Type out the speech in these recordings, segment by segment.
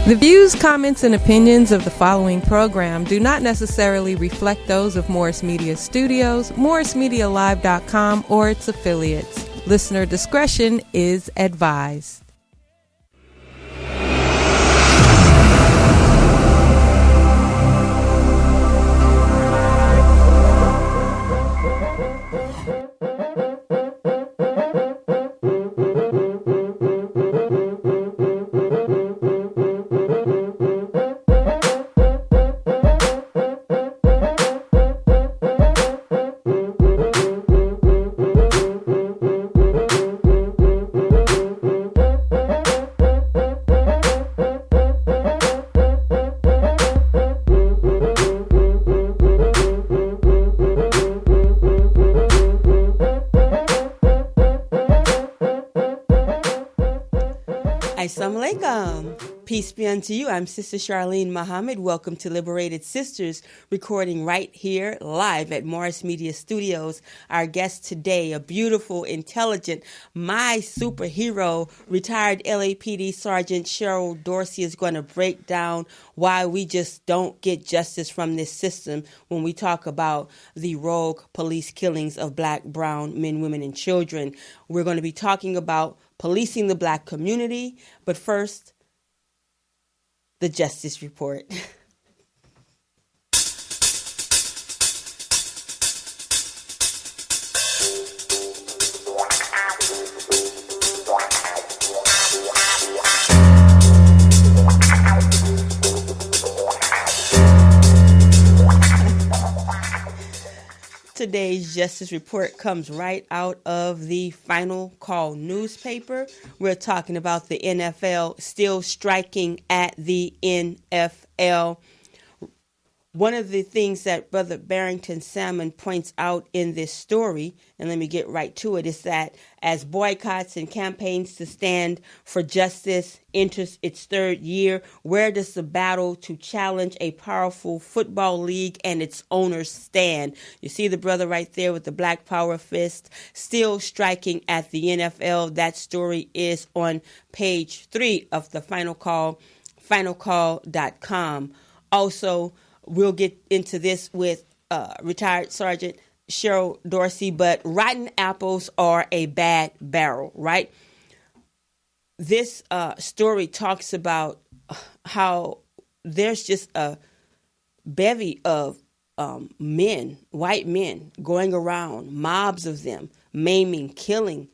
The views, comments, and opinions of the following program do not necessarily reflect those of Morris Media Studios, MorrisMediaLive.com, or its affiliates. Listener discretion is advised. Assalamu alaikum. Peace be unto you. I'm Sister Charlene Muhammad. Welcome to Liberated Sisters, recording right here live at Morris Media Studios. Our guest today, a beautiful, intelligent, my superhero, retired LAPD Sergeant Cheryl Dorsey, is going to break down why we just don't get justice from this system when we talk about the rogue police killings of black, brown men, women, and children. We're going to be talking about policing the black community, but first, the Justice Report. Today's Justice Report comes right out of the Final Call newspaper. We're talking about the NFL still striking at the NFL. One of the things that Brother Barrington Salmon points out in this story, and let me get right to it, is that as boycotts and campaigns to stand for justice enters its third year, where does the battle to challenge a powerful football league and its owners stand? You see the brother right there with the black power fist still striking at the NFL. That story is on page 3 of the Final Call, finalcall.com. Also, we'll get into this with retired Sergeant Cheryl Dorsey, but rotten apples are a bad barrel, right? This story talks about how there's just a bevy of men, white men, going around, mobs of them, maiming, killing,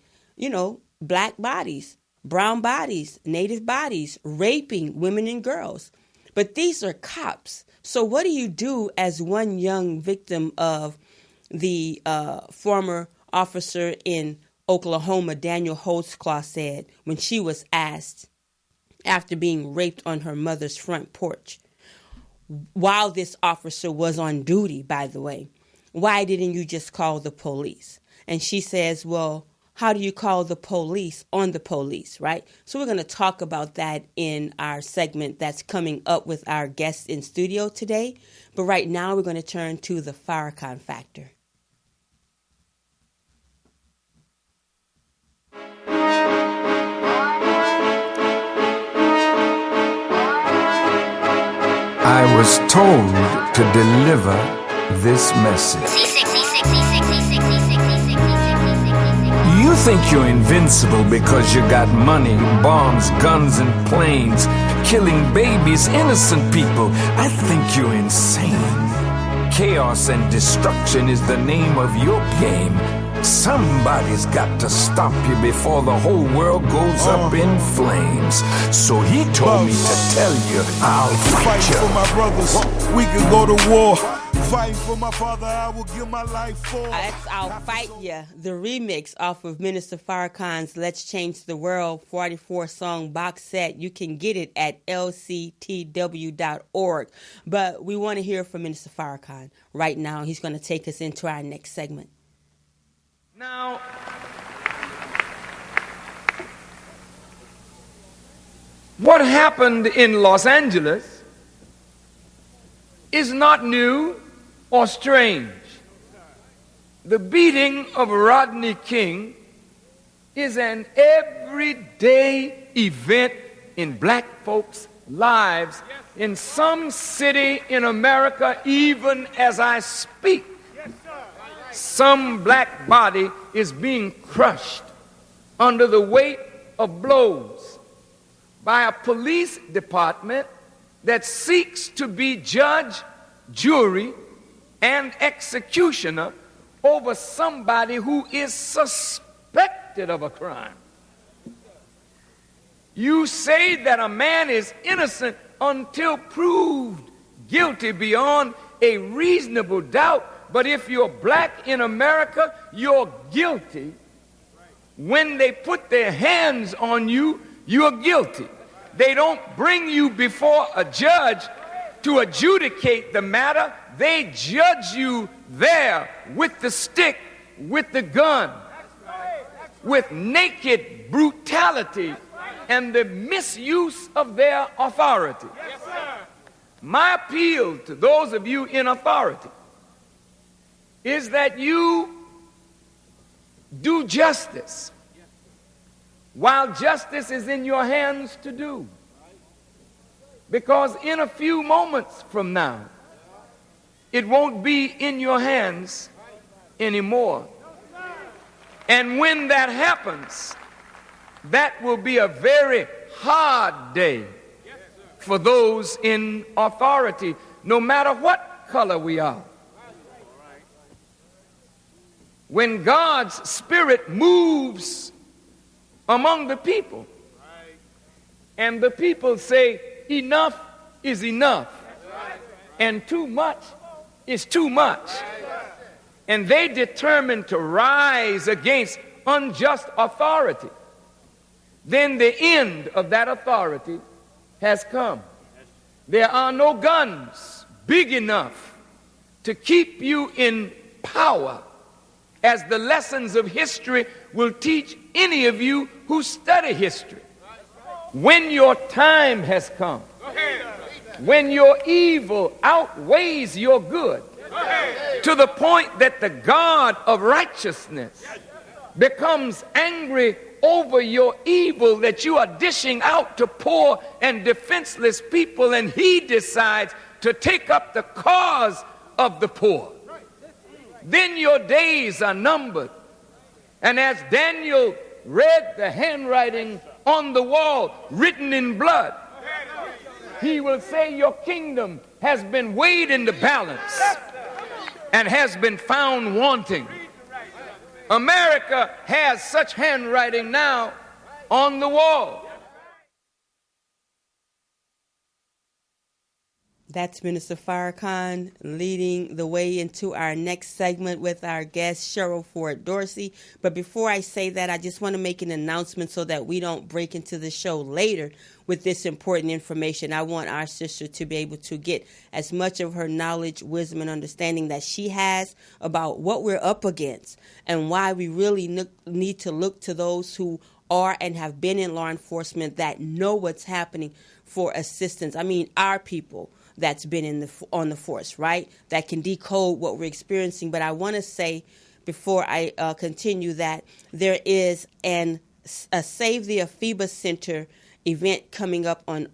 black bodies, brown bodies, native bodies, raping women and girls. But these are cops. So what do you do as one young victim of the former officer in Oklahoma, Daniel Holtzclaw, said when she was asked after being raped on her mother's front porch, while this officer was on duty, by the way, why didn't you just call the police? And she says, well, how do you call the police on the police, right? So we're going to talk about that in our segment that's coming up with our guests in studio today. But right now we're going to turn to the Farrakhan factor. I was told to deliver this message. You think you're invincible because you got money, bombs, guns, and planes, killing babies, innocent people. I think you're insane. Chaos and destruction is the name of your game. Somebody's got to stop you before the whole world goes up in flames. So he told me to tell you, I'll fight you. For my brothers, we can go to war. Fighting for my father, I will give my life for. That's I'll Fight Ya, the remix off of Minister Farrakhan's Let's Change the World 44-song box set. You can get it at lctw.org. But we want to hear from Minister Farrakhan right now. He's going to take us into our next segment. Now, what happened in Los Angeles is not new or strange. The beating of Rodney King is an everyday event in black folks' lives in some city in America, even as I speak. Some black body is being crushed under the weight of blows by a police department that seeks to be judge, jury, and executioner over somebody who is suspected of a crime. You say that a man is innocent until proved guilty beyond a reasonable doubt, but if you're black in America, you're guilty. When they put their hands on you, you're guilty. They don't bring you before a judge to adjudicate the matter. They judge you there with the stick, with the gun, with naked brutality and the misuse of their authority. My appeal to those of you in authority is that you do justice while justice is in your hands to do. Because in a few moments from now, it won't be in your hands anymore. And when that happens, that will be a very hard day for those in authority, no matter what color we are. When God's Spirit moves among the people, and the people say, enough is enough, and too much is too much, and they determine to rise against unjust authority, then the end of that authority has come. There are no guns big enough to keep you in power, as the lessons of history will teach any of you who study history. When your time has come, when your evil outweighs your good, to the point that the God of righteousness becomes angry over your evil that you are dishing out to poor and defenseless people, and he decides to take up the cause of the poor, then your days are numbered. And as Daniel read the handwriting on the wall written in blood, he will say your kingdom has been weighed in the balance and has been found wanting. America has such handwriting now on the wall. That's Minister Farrakhan leading the way into our next segment with our guest, Cheryl Dorsey. But before I say that, I just want to make an announcement so that we don't break into the show later with this important information. I want our sister to be able to get as much of her knowledge, wisdom, and understanding that she has about what we're up against and why we really need to look to those who are and have been in law enforcement that know what's happening for assistance. I mean, our people that's been on the force, right? That can decode what we're experiencing. But I want to say before I continue that there is a Save the Apheba Center event coming up on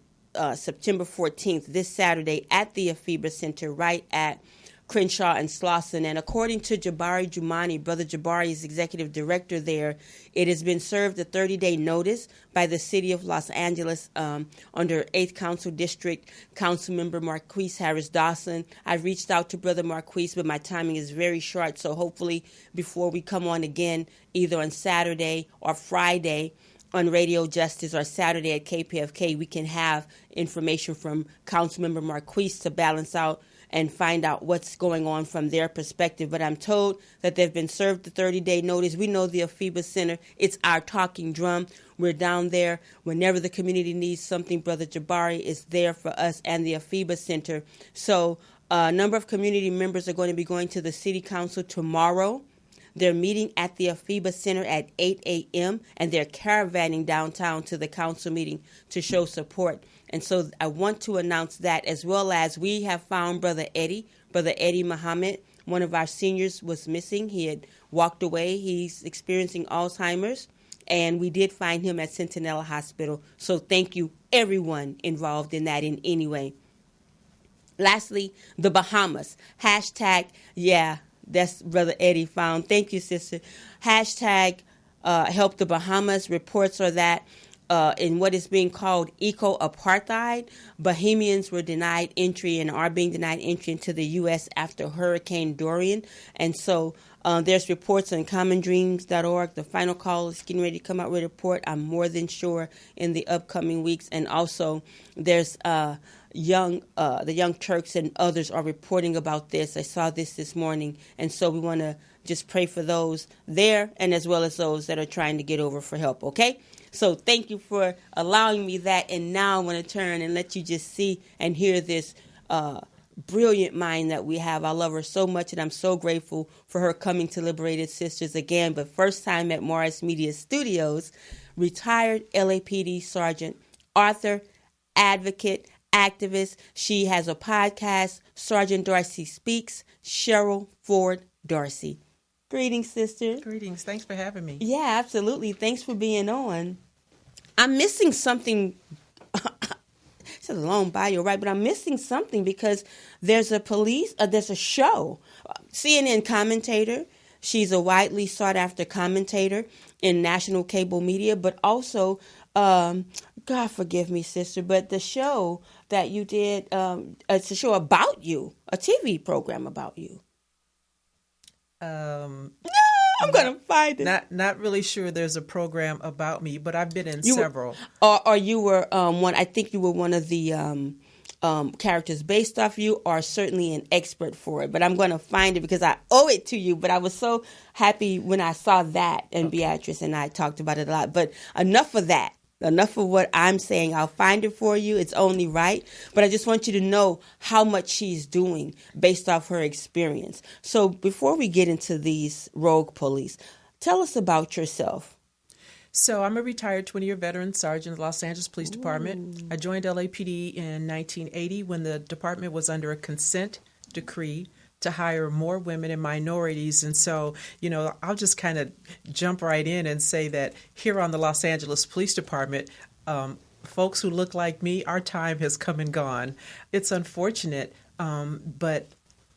September 14th, this Saturday at the Apheba Center right at Crenshaw and Slauson. And according to Jabari Jumani, Brother Jabari is executive director there, it has been served a 30-day notice by the city of Los Angeles under 8th Council District Councilmember Marquise Harris Dawson. I've reached out to Brother Marquise, but my timing is very short, so hopefully before we come on again, either on Saturday or Friday on Radio Justice or Saturday at KPFK, we can have information from Councilmember Marquise to balance out and find out what's going on from their perspective. But I'm told that they've been served the 30-day notice. We know the Apheba Center, it's our talking drum. We're down there. Whenever the community needs something, Brother Jabari is there for us and the Apheba Center. So a number of community members are going to be going to the City Council tomorrow. They're meeting at the Apheba Center at 8 a.m., and they're caravanning downtown to the council meeting to show support. And so I want to announce that, as well as we have found Brother Eddie Muhammad. One of our seniors was missing. He had walked away. He's experiencing Alzheimer's, and we did find him at Centinela Hospital. So thank you, everyone involved in that in any way. Lastly, the Bahamas. Hashtag, yeah, that's Brother Eddie found. Thank you, sister. Hashtag help the Bahamas. Reports are that in what is being called eco-apartheid, Bahamians were denied entry and are being denied entry into the U.S. after Hurricane Dorian. And so there's reports on commondreams.org. The final call is getting ready to come out with a report, I'm more than sure, in the upcoming weeks. And also there's the Young Turks and others are reporting about this. I saw this morning. And so we want to just pray for those there and as well as those that are trying to get over for help, okay? So thank you for allowing me that. And now I want to turn and let you just see and hear this brilliant mind that we have. I love her so much, and I'm so grateful for her coming to Liberated Sisters again, but first time at Morris Media Studios, retired LAPD Sergeant, author, advocate, activist. She has a podcast, Sergeant Dorsey Speaks, Cheryl Ford Dorsey. Greetings, sister. Greetings. Thanks for having me. Yeah, absolutely. Thanks for being on. I'm missing something. It's a long bio, right? But I'm missing something because there's a show, CNN commentator. She's a widely sought after commentator in national cable media, but also, God forgive me, sister, but the show that you did, it's a show about you, a TV program about you. I'm going to find it. Not really sure there's a program about me, but I've been in several. Or you were one, I think you were one of the characters based off you, or certainly an expert for it. But I'm going to find it because I owe it to you. But I was so happy when I saw that, and okay. Beatrice and I talked about it a lot. But enough of that. Enough of what I'm saying. I'll find it for you. It's only right. But I just want you to know how much she's doing based off her experience. So before we get into these rogue police, tell us about yourself. So I'm a retired 20-year veteran sergeant of the Los Angeles Police Department. I joined LAPD in 1980 when the department was under a consent decree to hire more women and minorities. And so, I'll just kind of jump right in and say that here on the Los Angeles Police Department, folks who look like me, our time has come and gone. It's unfortunate, but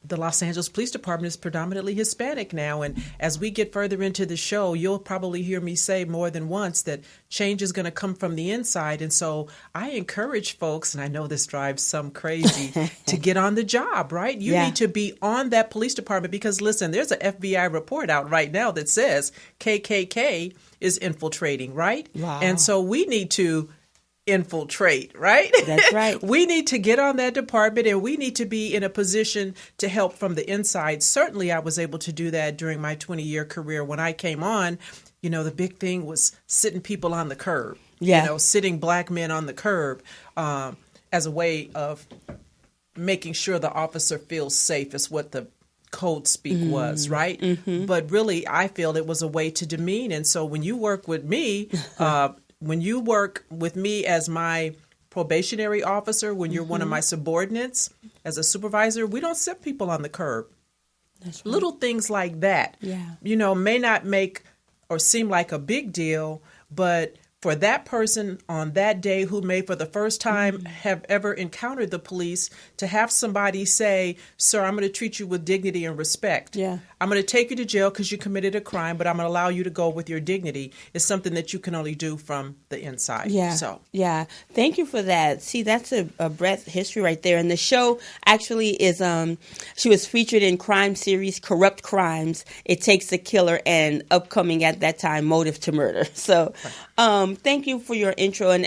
the Los Angeles Police Department is predominantly Hispanic now. And as we get further into the show, you'll probably hear me say more than once that change is going to come from the inside. And so I encourage folks, and I know this drives some crazy, to get on the job, right? You need to be on that police department because, listen, there's an FBI report out right now that says KKK is infiltrating, right? Wow. And so we need to infiltrate, right? That's right. We need to get on that department and we need to be in a position to help from the inside. Certainly I was able to do that during my 20-year career. When I came on, the big thing was sitting people on the curb, sitting black men on the curb as a way of making sure the officer feels safe is what the code speak was, right? Mm-hmm. But really, I feel it was a way to demean. And so when you work with me, when you work with me as my probationary officer, when you're one of my subordinates as a supervisor, we don't sit people on the curb. That's right. Little things like that, may not make or seem like a big deal, but for that person on that day who may for the first time have ever encountered the police, to have somebody say, sir, I'm going to treat you with dignity and respect. Yeah. I'm going to take you to jail because you committed a crime, but I'm going to allow you to go with your dignity. It's something that you can only do from the inside. Yeah. So. Yeah. Thank you for that. See, that's a breadth history right there. And the show actually is, she was featured in crime series Corrupt Crimes, It Takes a Killer, and upcoming at that time, Motive to Murder. So thank you for your intro. And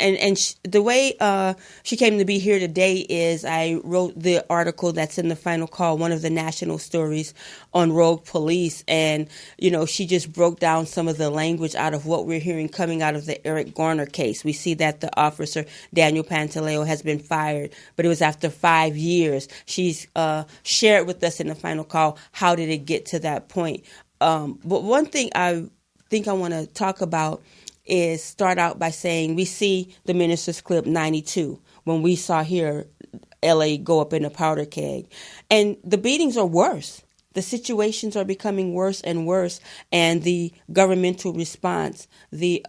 the way she came to be here today is I wrote the article that's in the final call, one of the national stories on rogue police. And, she just broke down some of the language out of what we're hearing coming out of the Eric Garner case. We see that the officer, Daniel Pantaleo, has been fired, but it was after 5 years. She's shared with us in the final call, how did it get to that point? But one thing I think I want to talk about is start out by saying we see the minister's clip 92 when we saw here LA go up in a powder keg. And the beatings are worse the situations are becoming worse and worse, and the governmental response, the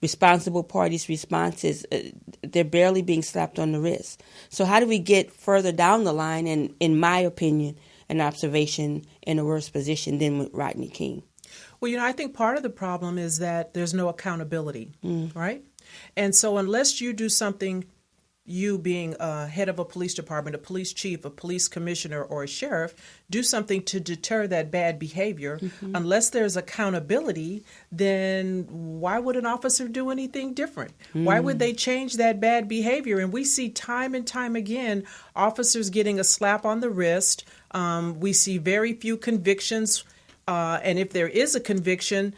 responsible parties' responses, they're barely being slapped on the wrist. So how do we get further down the line, and in my opinion and observation, in a worse position than with Rodney King? Well, I think part of the problem is that there's no accountability, right? And so unless you do something, you being head of a police department, a police chief, a police commissioner, or a sheriff, do something to deter that bad behavior. Unless there's accountability, then why would an officer do anything different? Why would they change that bad behavior? And we see time and time again officers getting a slap on the wrist. We see very few convictions. And if there is a conviction,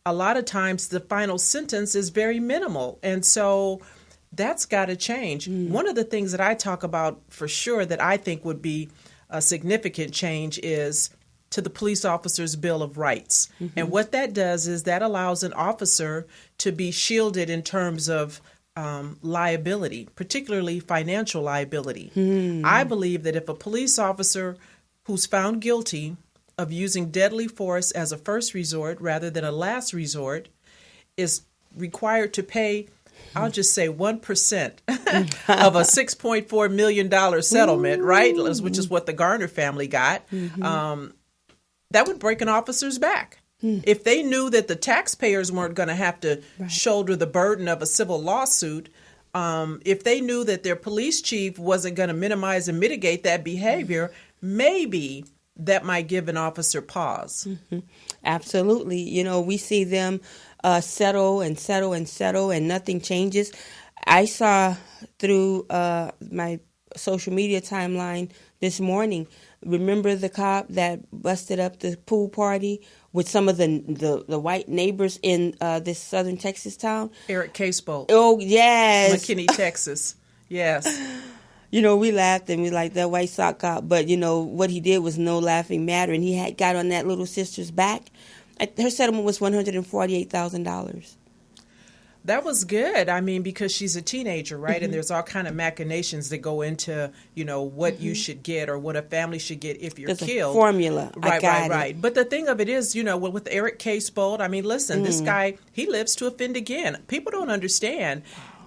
a lot of times the final sentence is very minimal. And so that's got to change. One of the things that I talk about for sure that I think would be a significant change is to the police officer's Bill of Rights. And what that does is that allows an officer to be shielded in terms of liability, particularly financial liability. I believe that if a police officer who's found guilty of using deadly force as a first resort rather than a last resort is required to pay, I'll just say 1% of a $6.4 million settlement, right? Which is what the Garner family got. That would break an officer's back. If they knew that the taxpayers weren't going to have to shoulder the burden of a civil lawsuit, if they knew that their police chief wasn't going to minimize and mitigate that behavior, maybe that might give an officer pause. Absolutely. We see them settle and settle and settle, and nothing changes. I saw through my social media timeline this morning, remember the cop that busted up the pool party with some of the white neighbors in this southern Texas town? Eric Casebolt. Oh, yes. McKinney, Texas. Yes. We laughed and we like that white sock cop, but what he did was no laughing matter, and he had got on that little sister's back. Her settlement was $148,000. That was good. I mean, because she's a teenager, right? And there's all kind of machinations that go into, what you should get or what a family should get if you're killed. A formula. Right. But the thing of it is, with Eric Casebolt, I mean, listen, this guy, he lives to offend again. People don't understand.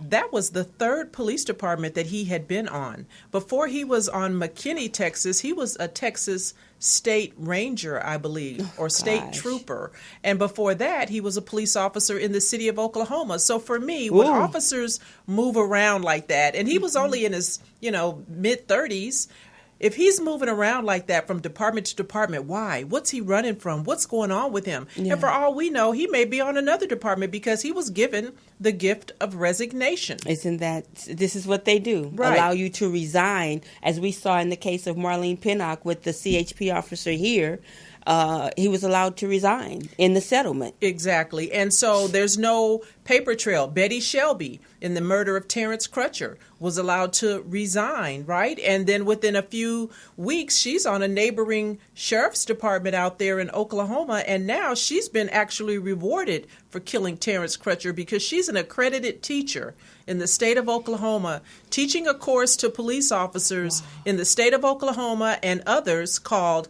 That was the third police department that he had been on. Before he was on McKinney, Texas, he was a Texas state ranger, I believe, or state trooper. And before that, he was a police officer in the city of Oklahoma. So for me, when officers move around like that, and he was only in his, mid-30s, if he's moving around like that from department to department, why? What's he running from? What's going on with him? Yeah. And for all we know, he may be on another department because he was given the gift of resignation. This is what they do. Right. Allow you to resign, as we saw in the case of Marlene Pinnock with the CHP officer here. He was allowed to resign in the settlement. Exactly. And so there's no paper trail. Betty Shelby, in the murder of Terrence Crutcher, was allowed to resign, right? And then within a few weeks, she's on a neighboring sheriff's department out there in Oklahoma. And now she's been actually rewarded for killing Terrence Crutcher because she's an accredited teacher in the state of Oklahoma, teaching a course to police officers in the state of Oklahoma and others called,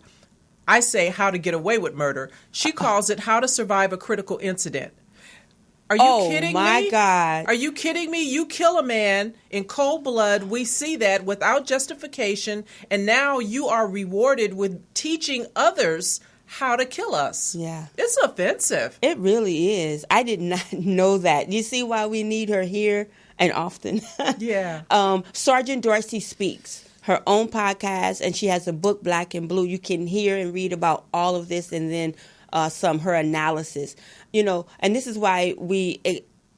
I say, How to Get Away with Murder. She calls it How to Survive a Critical Incident. Are you kidding me? Oh, my God. Are you kidding me? You kill a man in cold blood. We see that without justification. And now you are rewarded with teaching others how to kill us. Yeah. It's offensive. It really is. I did not know that. You see why we need her here and often? Yeah. Sergeant Dorsey Speaks, her own podcast, and she has a book, Black and Blue. You can hear and read about all of this and then her analysis. And this is why we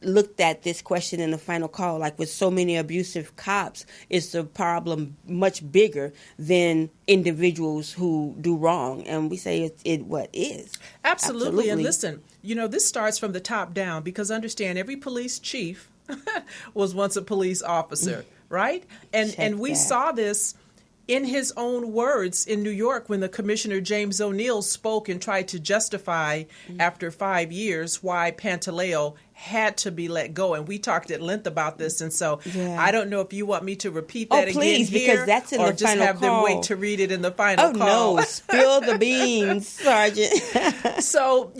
looked at this question in the final call. Like with so many abusive cops, is the problem much bigger than individuals who do wrong? And we say it what is. Absolutely. And listen, this starts from the top down, because understand, every police chief was once a police officer, right? And we saw this in his own words in New York when the Commissioner James O'Neill spoke and tried to justify after 5 years why Pantaleo had to be let go. And we talked at length about this. And so Yeah. I don't know if you want me to repeat that please, again here, because that's in or the just final have call. them wait to read it in the final call. No, spill the beans, Sergeant. So,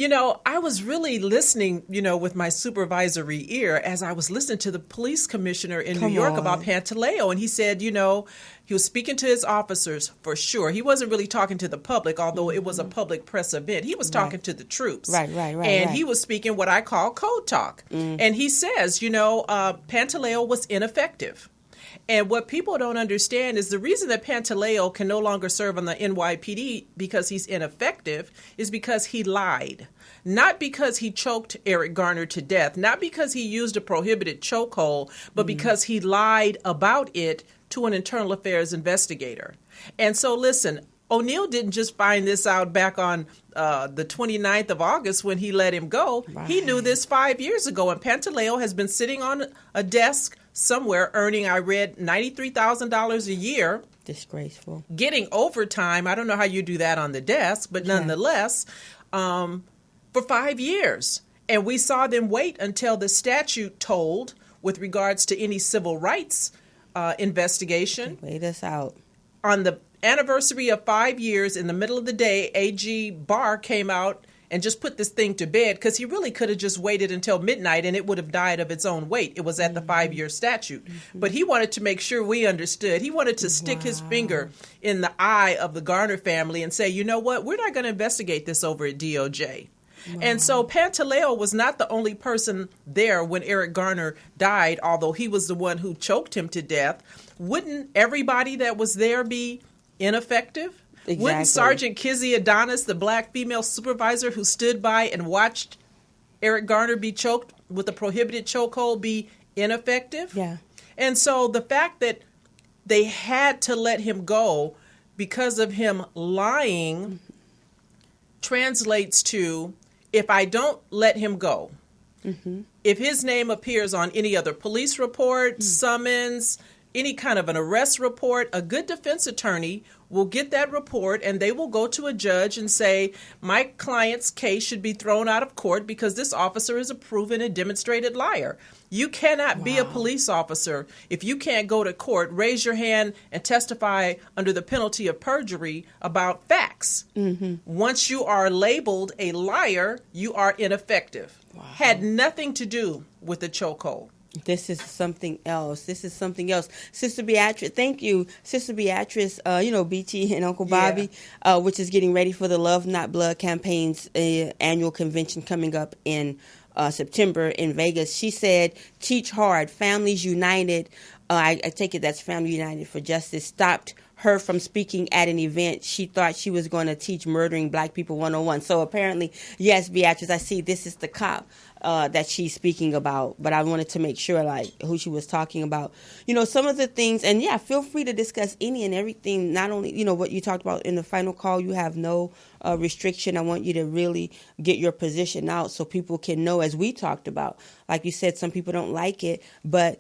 I was really listening, with my supervisory ear as I was listening to the police commissioner in New York about Pantaleo. And he said, he was speaking to his officers for sure. He wasn't really talking to the public, although it was a public press event. He was talking to the troops. Right. And he was speaking what I call code talk. And he says, Pantaleo was ineffective. And what people don't understand is the reason that Pantaleo can no longer serve on the NYPD because he's ineffective is because he lied. Not because he choked Eric Garner to death, not because he used a prohibited chokehold, but because he lied about it to an internal affairs investigator. And so, listen, O'Neill didn't just find this out back on the 29th of August when he let him go. Right. He knew this 5 years ago, and Pantaleo has been sitting on a desk somewhere earning, I read, $93,000 a year. Disgraceful. Getting overtime. I don't know how you do that on the desk, but nonetheless, for 5 years. And we saw them wait until the statute told with regards to any civil rights investigation. Wait us out. On the anniversary of 5 years, in the middle of the day, A.G. Barr came out and just put this thing to bed because he really could have just waited until midnight and it would have died of its own weight. It was at the 5-year statute. But he wanted to make sure we understood. He wanted to stick his finger in the eye of the Garner family and say, you know what, we're not going to investigate this over at DOJ. Wow. And so Pantaleo was not the only person there when Eric Garner died, although he was the one who choked him to death. Wouldn't everybody that was there be ineffective? Exactly. Wouldn't Sergeant Kizzy Adonis, the black female supervisor who stood by and watched Eric Garner be choked with a prohibited chokehold, be ineffective? Yeah. And so the fact that they had to let him go because of him lying translates to, if I don't let him go, if his name appears on any other police report, summons, any kind of an arrest report, a good defense attorney will get that report and they will go to a judge and say, my client's case should be thrown out of court because this officer is a proven and demonstrated liar. You cannot be a police officer if you can't go to court, raise your hand, and testify under the penalty of perjury about facts. Once you are labeled a liar, you are ineffective. Had nothing to do with the chokehold. This is something else. Sister Beatrice, thank you. Sister Beatrice, BT and Uncle Bobby, which is getting ready for the Love Not Blood campaign's annual convention coming up in September in Vegas. She said, teach hard. Families United, I take it that's Family United for Justice, stopped her from speaking at an event. She thought she was going to teach Murdering Black People 101. So apparently, yes, Beatrice, I see this is the cop that she's speaking about. But I wanted to make sure, who she was talking about. Some of the things, and feel free to discuss any and everything, not only, what you talked about in the final call. You have no restriction. I want you to really get your position out so people can know, as we talked about. Like you said, some people don't like it, but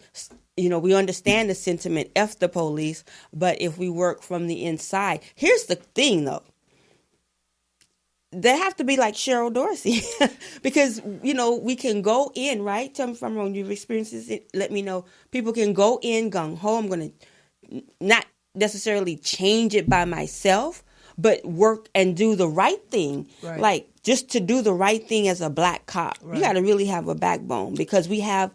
we understand the sentiment, F the police, but if we work from the inside, here's the thing, though. They have to be like Cheryl Dorsey because, we can go in, right? Tell me if I'm wrong. You've experienced this. Let me know. People can go in gung-ho. I'm going to not necessarily change it by myself, but work and do the right thing. Right. Like just to do the right thing as a black cop. Right. You got to really have a backbone because we have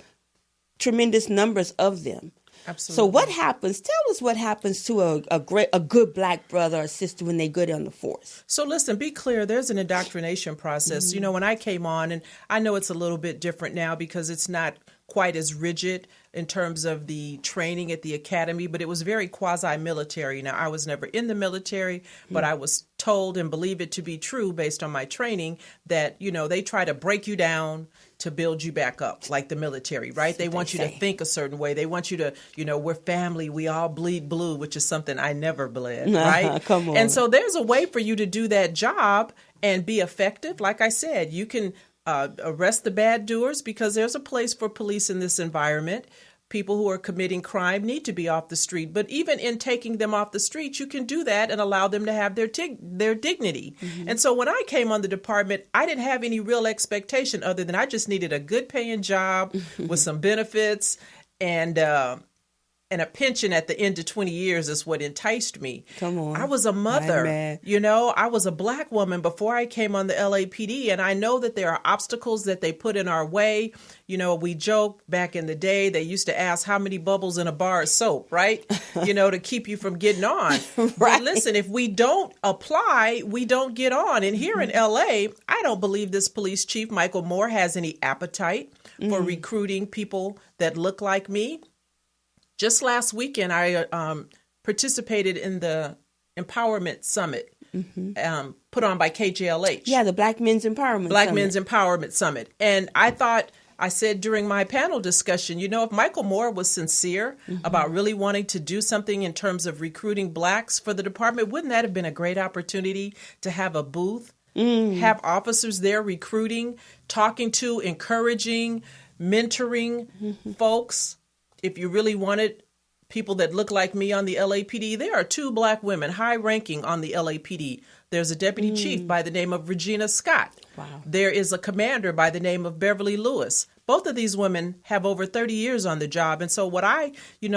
tremendous numbers of them. Absolutely. So what happens? Tell us what happens to a good black brother or sister when they go on the force. So listen, be clear. There's an indoctrination process. When I came on, and I know it's a little bit different now because it's not quite as rigid in terms of the training at the academy, but it was very quasi-military. Now, I was never in the military, but I was told and believe it to be true based on my training that, they try to break you down to build you back up like the military, right? They want you to think a certain way. They want you to, we're family. We all bleed blue, which is something I never bled, right? Come on. And so there's a way for you to do that job and be effective. Like I said, you can arrest the bad doers because there's a place for police in this environment. people who are committing crime need to be off the street. But even in taking them off the street, you can do that and allow them to have their dignity. Mm-hmm. And so when I came on the department, I didn't have any real expectation other than I just needed a good paying job with some benefits and a pension at the end of 20 years is what enticed me. Come on. I was a mother. You know, I was a Black woman before I came on the LAPD, and I know that there are obstacles that they put in our way. You know, we joke back in the day, they used to ask how many bubbles in a bar of soap, right? You know, to keep you from getting on. Right. But listen, if we don't apply, we don't get on. And here in LA, I don't believe this police chief, Michael Moore, has any appetite for recruiting people that look like me. Just last weekend, I participated in the Empowerment Summit put on by KJLH. Yeah, the Black Men's Empowerment Summit. And I said during my panel discussion, you know, if Michael Moore was sincere about really wanting to do something in terms of recruiting Blacks for the department, wouldn't that have been a great opportunity to have a booth, have officers there recruiting, talking to, encouraging, mentoring folks? If you really wanted people that look like me on the LAPD, there are 2 Black women high ranking on the LAPD. There's a deputy chief by the name of Regina Scott. Wow. There is a commander by the name of Beverly Lewis. Both of these women have over 30 years on the job. And so what I,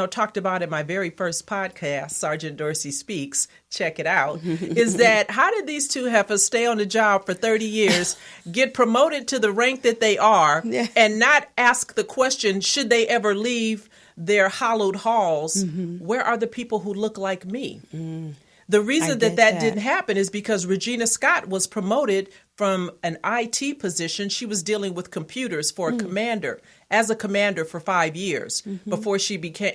talked about in my very first podcast, Sergeant Dorsey Speaks, check it out, is that how did these 2 heifers stay on the job for 30 years, get promoted to the rank that they are, and not ask the question, should they ever leave their hallowed halls, where are the people who look like me? The reason that didn't happen is because Regina Scott was promoted from an IT position. She was dealing with computers for a commander, as a commander for 5 years before she became,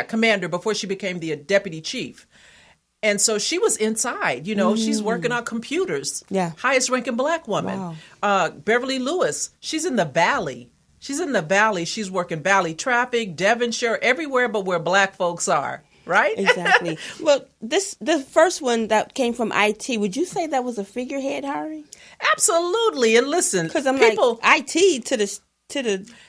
commander before she became the deputy chief. And so she was inside, she's working on computers. Yeah. Highest ranking Black woman. Wow. Beverly Lewis, she's in the Valley. She's working Valley traffic, Devonshire, everywhere but where Black folks are. Right? Exactly. Well, the first one that came from IT, would you say that was a figurehead hiring? Absolutely. And listen, because I'm people, like IT to the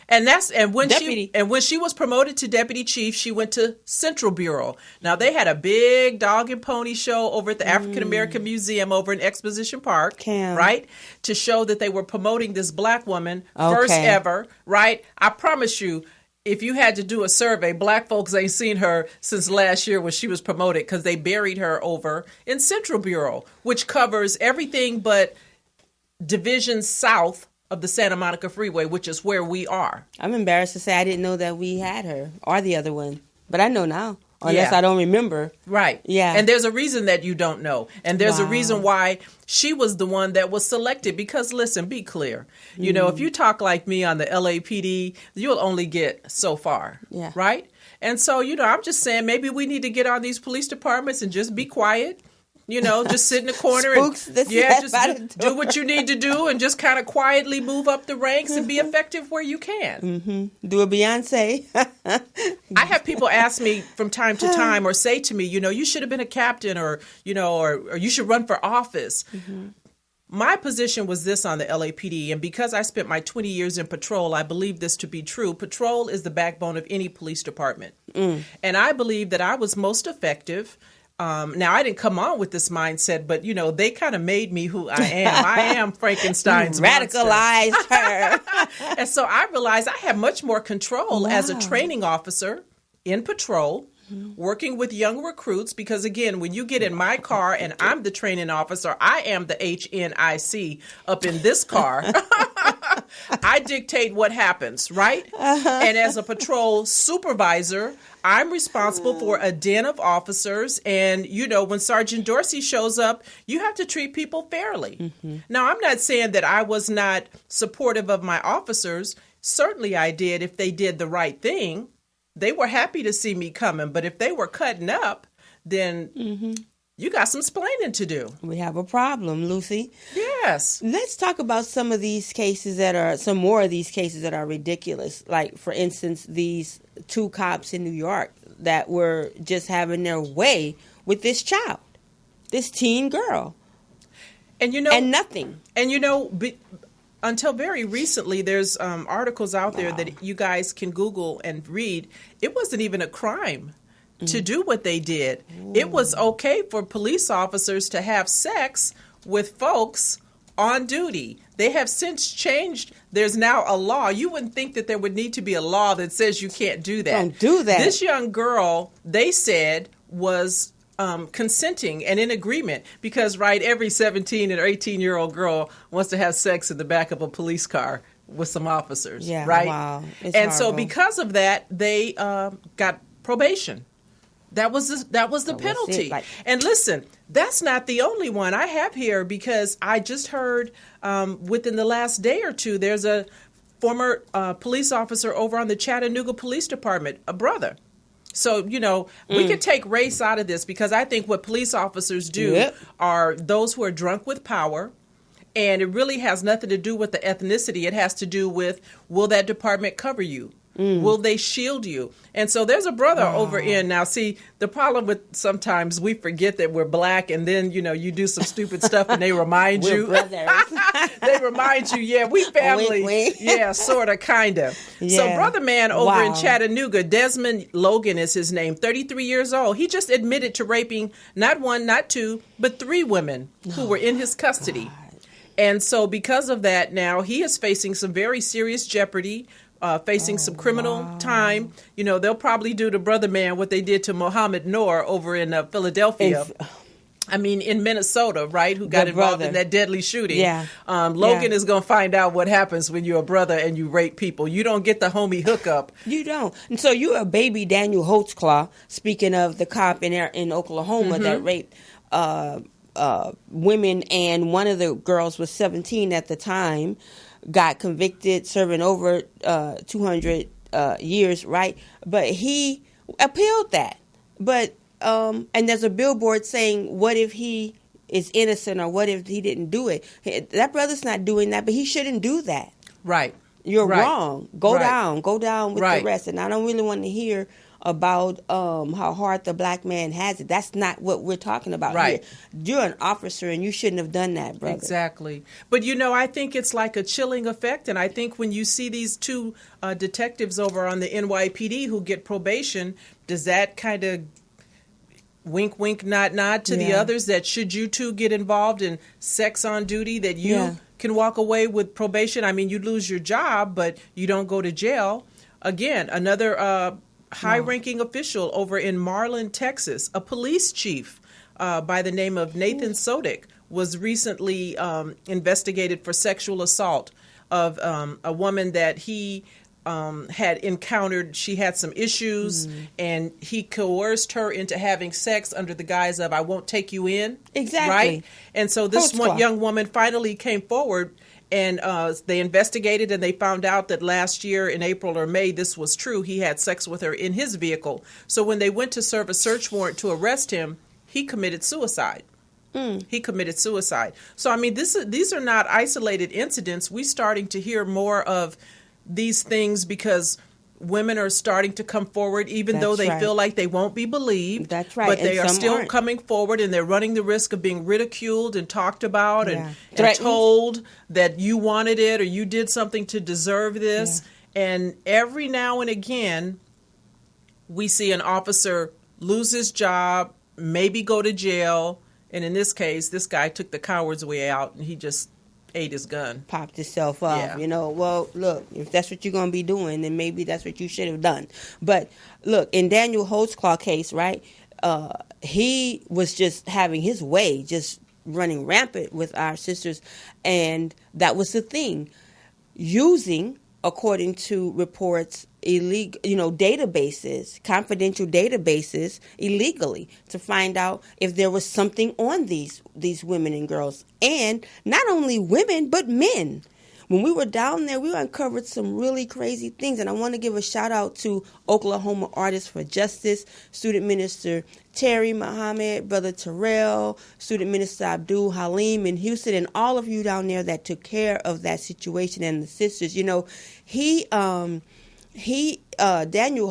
and when deputy. when she was promoted to deputy chief, she went to Central Bureau. Now they had a big dog and pony show over at the African American Museum over in Exposition Park, right? To show that they were promoting this Black woman first ever, right? I promise you, if you had to do a survey, Black folks ain't seen her since last year when she was promoted because they buried her over in Central Bureau, which covers everything but Division South of the Santa Monica Freeway, which is where we are. I'm embarrassed to say I didn't know that we had her or the other one, but I know now. Unless I don't remember. Right. Yeah. And there's a reason that you don't know. And there's a reason why she was the one that was selected. Because, listen, be clear. If you talk like me on the LAPD, you'll only get so far. Yeah. Right? And so, I'm just saying maybe we need to get on these police departments and just be quiet. Just sit in the corner and do what you need to do and just kind of quietly move up the ranks and be effective where you can. Do a Beyonce. I have people ask me from time to time or say to me, you should have been a captain or you should run for office. My position was this on the LAPD, and because I spent my 20 years in patrol, I believe this to be true. Patrol is the backbone of any police department. And I believe that I was most effective. Now, I didn't come on with this mindset, but, they kind of made me who I am. I am Frankenstein's radicalized her. And so I realized I have much more control as a training officer in patrol, working with young recruits, because, again, when you get in my car and I'm the training officer, I am the HNIC up in this car. I dictate what happens, right? And as a patrol supervisor, I'm responsible for a den of officers. And, when Sergeant Dorsey shows up, you have to treat people fairly. Now, I'm not saying that I was not supportive of my officers. Certainly I did if they did the right thing. They were happy to see me coming. But if they were cutting up, then you got some splaining to do. We have a problem, Lucy. Yes. Let's talk about some more of these cases that are ridiculous. Like, for instance, these 2 cops in New York that were just having their way with this child, this teen girl. And nothing. And, until very recently, there's articles out there that you guys can Google and read. It wasn't even a crime to do what they did. It was okay for police officers to have sex with folks on duty. They have since changed. There's now a law. You wouldn't think that there would need to be a law that says you can't do that. Don't do that. This young girl, they said, was consenting and in agreement because, right, every 17 or 18-year-old girl wants to have sex in the back of a police car with some officers, right? Wow. It's and horrible. so because of that, they got probation. That was the penalty. And listen, that's not the only one I have here, because I just heard within the last day or two, there's a former police officer over on the Chattanooga Police Department, a brother. So, we could take race out of this, because I think what police officers do are those who are drunk with power. And it really has nothing to do with the ethnicity. It has to do with, will that department cover you? Will they shield you? And so there's a brother over in, now see, the problem with sometimes we forget that we're black, and then, you do some stupid stuff and they remind you. Brothers. They remind you, we family. Wink. Yeah, sort of, kind of. Yeah. So brother man over in Chattanooga, Desmond Logan is his name, 33 years old. He just admitted to raping not one, not two, but 3 women who were in his custody. God. And so because of that, now he is facing some very serious jeopardy, facing some criminal time. They'll probably do to brother man what they did to Mohammed Noor over in Philadelphia. In Minnesota, right, who got involved in that deadly shooting. Yeah. Logan is going to find out what happens when you're a brother and you rape people. You don't get the homie hookup. You don't. And so you're a baby Daniel Holtzclaw, speaking of the cop in Oklahoma that raped women, and one of the girls was 17 at the time, got convicted, serving over 200 years, right? But he appealed that. But and there's a billboard saying, what if he is innocent, or what if he didn't do it? That brother's not doing that, but he shouldn't do that. Right. You're wrong. Go down with the rest. And I don't really want to hear about how hard the black man has it. That's not what we're talking about here. You're an officer, and you shouldn't have done that, brother. Exactly. But, I think it's like a chilling effect. And I think when you see these 2 detectives over on the NYPD who get probation, does that kind of wink, wink, nod, nod to the others that should you 2 get involved in sex on duty, that you can walk away with probation? You lose your job, but you don't go to jail. Again, another high-ranking official over in Marlin, Texas, a police chief by the name of Nathan Sodick, was recently investigated for sexual assault of a woman that he had encountered. She had some issues, and he coerced her into having sex under the guise of, I won't take you in. Exactly. Right? And so this young woman finally came forward, and they investigated, and they found out that last year in April or May, this was true. He had sex with her in his vehicle. So when they went to serve a search warrant to arrest him, he committed suicide. He committed suicide. So, these are not isolated incidents. We're starting to hear more of these things because women are starting to come forward, even though they feel like they won't be believed. That's right. But they are still coming forward, and they're running the risk of being ridiculed and talked about and told that you wanted it or you did something to deserve this. Yeah. And every now and again, we see an officer lose his job, maybe go to jail. And in this case, this guy took the coward's way out, and he just ate his gun. Popped himself off. Yeah. Well, look, if that's what you're going to be doing, then maybe that's what you should have done. But look, in Daniel Holtzclaw case, right, he was just having his way, just running rampant with our sisters. And that was the thing. Using, according to reports, illegal, databases, confidential databases, illegally, to find out if there was something on these women and girls, and not only women but men. When we were down there, we uncovered some really crazy things, and I want to give a shout out to Oklahoma Artists for Justice, Student Minister Terry Muhammad, Brother Terrell, Student Minister Abdul Halim in Houston, and all of you down there that took care of that situation, and the sisters. Daniel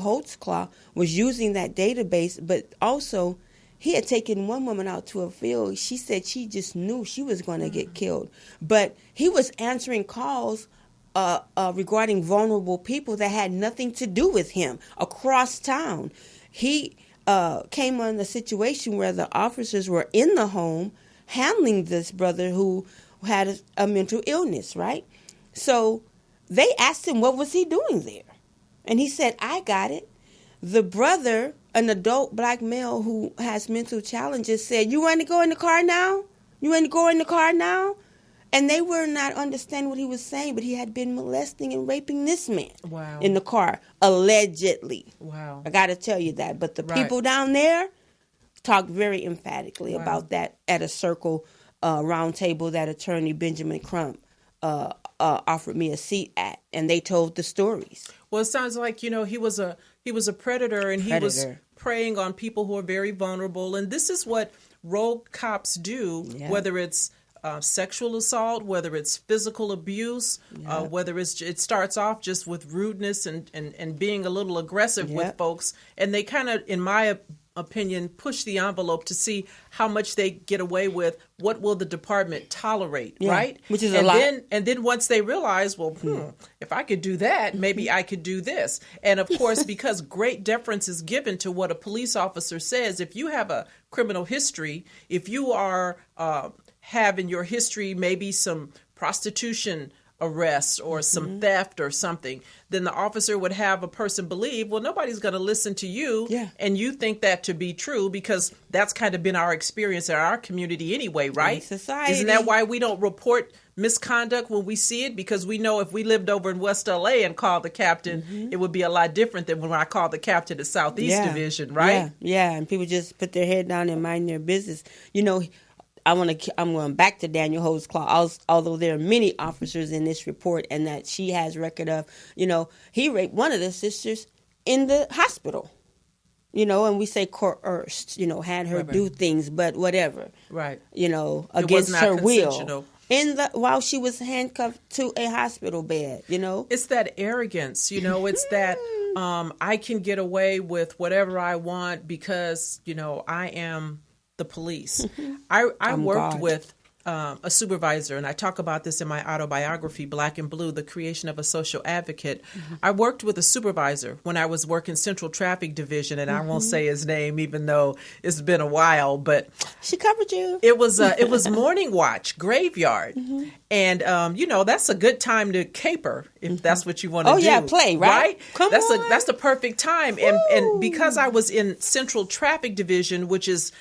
Holtzclaw was using that database, but also he had taken one woman out to a field. She said she just knew she was going to get killed. But he was answering calls regarding vulnerable people that had nothing to do with him across town. He came on a situation where the officers were in the home handling this brother who had a mental illness, right? So they asked him, what was he doing there? And he said, I got it. The brother, an adult black male who has mental challenges, said, you want to go in the car now? You want to go in the car now? And they were not understanding what he was saying, but he had been molesting and raping this man in the car, allegedly. Wow. I got to tell you that. But the people down there talked very emphatically about that at a circle round table that attorney Benjamin Crump offered me a seat at, and they told the stories. Well, it sounds like, he was a predator, and he was preying on people who are very vulnerable. And this is what rogue cops do, whether it's sexual assault, whether it's physical abuse, whether it starts off just with rudeness and being a little aggressive with folks. And they kind of, in my opinion, push the envelope to see how much they get away with. What will the department tolerate, right? Which is a lot. And then once they realize, well, if I could do that, maybe I could do this. And of course, because great deference is given to what a police officer says, if you have a criminal history, if you are have in your history maybe some prostitution arrests or some theft or something, then the officer would have a person believe, well, nobody's going to listen to you. And you think that to be true because that's kind of been our experience in our community anyway, right? Society. Isn't that why we don't report misconduct when we see it? Because we know if we lived over in West LA and called the captain, it would be a lot different than when I called the captain at Southeast Division, right? Yeah, and people just put their head down and mind their business. I'm going back to Daniel Ho's clause, although there are many officers in this report and that she has record of, he raped one of the sisters in the hospital, and we say coerced, had her do things, but whatever. Right. Against her will. While she was handcuffed to a hospital bed, It's that arrogance, it's that I can get away with whatever I want because, I am the police. I worked with a supervisor, and I talk about this in my autobiography, Black and Blue, The Creation of a Social Advocate. I worked with a supervisor when I was working Central Traffic Division, and I won't say his name even though it's been a while, but she covered you. It was morning watch, graveyard. And, that's a good time to caper if that's what you want to do. Oh, yeah, play, right? Come on. That's the perfect time. And because I was in Central Traffic Division, which is,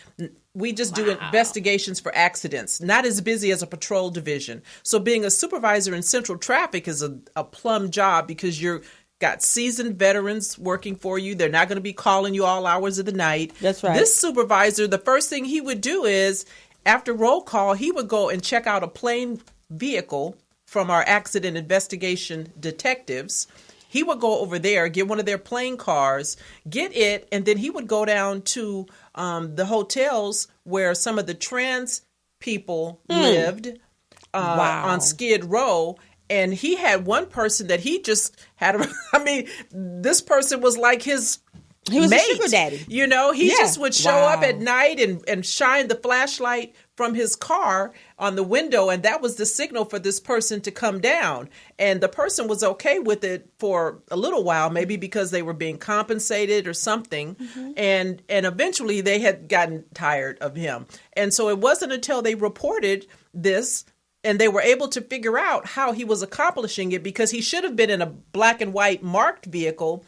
we just do investigations for accidents, not as busy as a patrol division. So being a supervisor in Central Traffic is a plum job because you're got seasoned veterans working for you. They're not going to be calling you all hours of the night. That's right. This supervisor, the first thing he would do is, after roll call, he would go and check out a plane vehicle from our accident investigation detectives. He would go over there, get one of their plane cars, get it, and then he would go down to the hotels where some of the trans people lived on Skid Row. And he had one person that he just had. This person was like his He was mate. a sugar daddy. He just would show up at night and shine the flashlight from his car on the window, and that was the signal for this person to come down. And the person was okay with it for a little while, maybe because they were being compensated or something. And eventually they had gotten tired of him. And so it wasn't until they reported this and they were able to figure out how he was accomplishing it, because he should have been in a black and white marked vehicle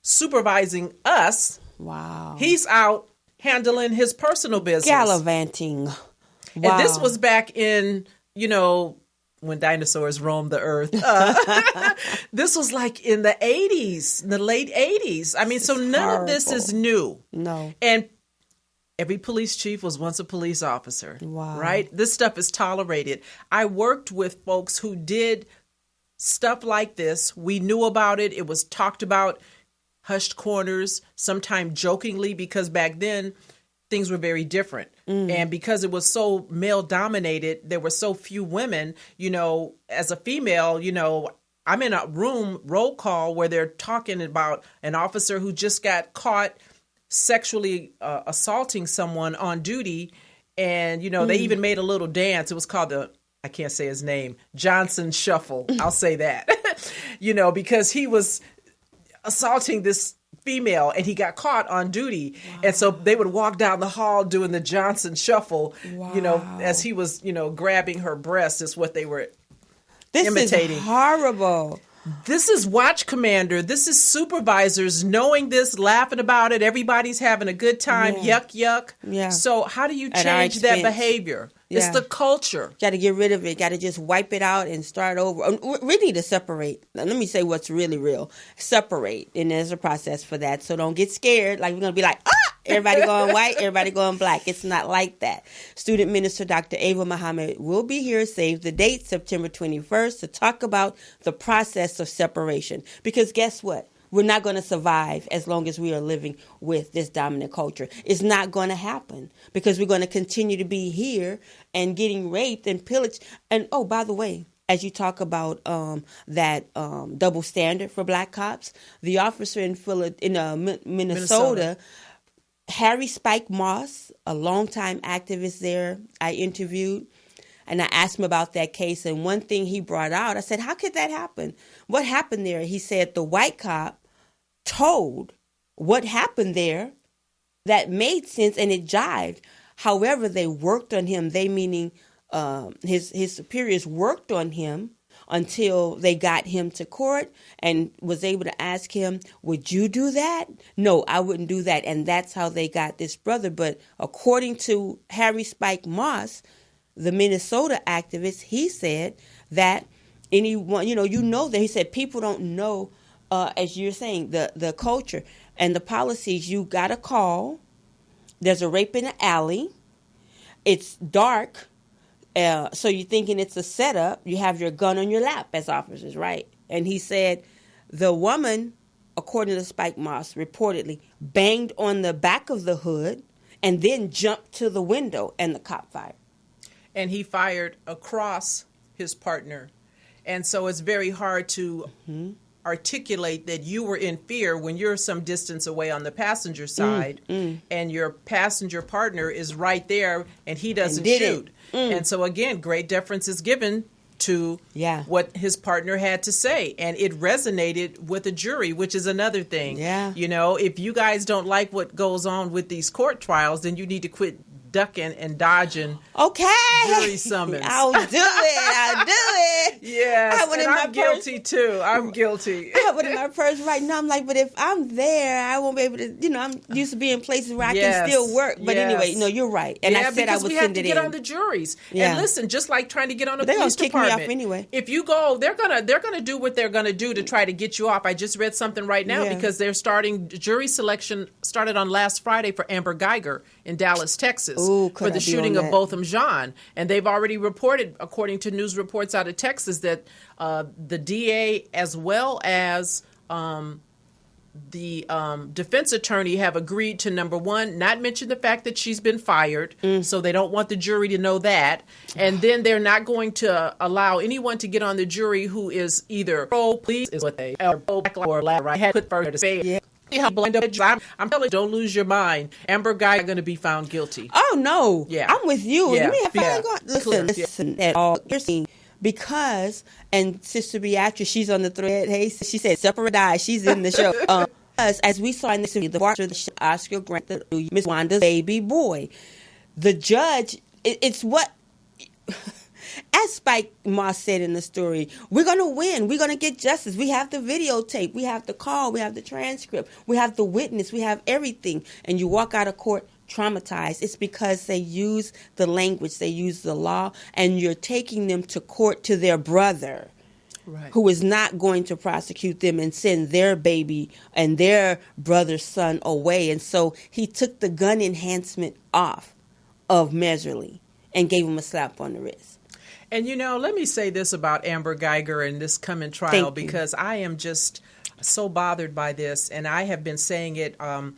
supervising us. Wow. He's out handling his personal business. Gallivanting. Wow. And this was back in, when dinosaurs roamed the earth. This was like in the 80s, in the late 80s. So none of this is new. No. And every police chief was once a police officer. Wow. Right? This stuff is tolerated. I worked with folks who did stuff like this. We knew about it. It was talked about, hushed corners, sometimes jokingly, because back then things were very different. And because it was so male dominated, there were so few women, as a female, I'm in a room roll call where they're talking about an officer who just got caught sexually assaulting someone on duty. And, they even made a little dance. It was called I can't say his name, Johnson Shuffle. I'll say that, because he was assaulting this female and he got caught on duty. Wow. And so they would walk down the hall doing the Johnson Shuffle, as he was, grabbing her breast is what they were imitating. This is horrible. This is watch commander. This is supervisors knowing this, laughing about it. Everybody's having a good time. Yeah. Yuck, yuck. Yeah. So how do you change that behavior? Yeah. It's the culture. Got to get rid of it. Got to just wipe it out and start over. We need to separate. Now, let me say what's really real. Separate. And there's a process for that. So don't get scared. Like we're going to be like, everybody going white, everybody going black. It's not like that. Student Minister Dr. Ava Muhammad will be here. Save the date, September 21st, to talk about the process of separation. Because guess what? We're not going to survive as long as we are living with this dominant culture. It's not going to happen because we're going to continue to be here and getting raped and pillaged. And, oh, by the way, as you talk about that double standard for black cops, the officer in Minnesota, Harry Spike Moss, a longtime activist there, I interviewed. And I asked him about that case. And one thing he brought out, I said, how could that happen? What happened there? He said the white cop told what happened there that made sense and it jived. However, they worked on him. They meaning his superiors worked on him until they got him to court and was able to ask him, would you do that? No, I wouldn't do that. And that's how they got this brother. But according to Harry Spike Moss, the Minnesota activist, he said that anyone, that he said people don't know, as you're saying, the culture and the policies. You got a call. There's a rape in the alley. It's dark. So you're thinking it's a setup. You have your gun on your lap as officers, right? And he said the woman, according to Spike Moss, reportedly banged on the back of the hood and then jumped to the window and the cop fired. And he fired across his partner. And so it's very hard to articulate that you were in fear when you're some distance away on the passenger side and your passenger partner is right there and he doesn't shoot. And so, again, great deference is given to what his partner had to say. And it resonated with the jury, which is another thing. Yeah. If you guys don't like what goes on with these court trials, then you need to quit ducking and dodging jury summons. I'll do it. Yes, and I'm guilty too. I'm guilty. I have it in my purse right now. I'm like, but if I'm there, I won't be able to, I'm used to being places where I can still work. But anyway, no, you're right. And I said I would send it in. Because we have to get on the juries. And listen, just like trying to get on the police department. They're going to kick me off anyway. If you go, they're gonna do what they're gonna do to try to get you off. I just read something right now because they're starting, jury selection started on last Friday for Amber Geiger in Dallas, Texas. For the shooting of Botham Jean. And they've already reported, according to news reports out of Texas, that the DA as well as the defense attorney have agreed to, number one, not mention the fact that she's been fired, so they don't want the jury to know that. And then they're not going to allow anyone to get on the jury who is either pro-police, is what they, or pro-black or right, had put first to say. I'm telling you, don't lose your mind. Amber Guy are going to be found guilty. Oh no! Yeah, I'm with you. Listen. At all, you're seeing because and Sister Beatrice, she's on the thread. Hey, she said separate eyes. She's in the show. As we saw in this movie, the Oscar granted Miss Wanda's baby boy. The judge, it's what. As Spike Moss said in the story, we're going to win. We're going to get justice. We have the videotape. We have the call. We have the transcript. We have the witness. We have everything. And you walk out of court traumatized. It's because they use the language. They use the law. And you're taking them to court to their brother, who is not going to prosecute them and send their baby and their brother's son away. And so he took the gun enhancement off of Measurely and gave him a slap on the wrist. And, let me say this about Amber Geiger and this coming trial, because I am just so bothered by this. And I have been saying it on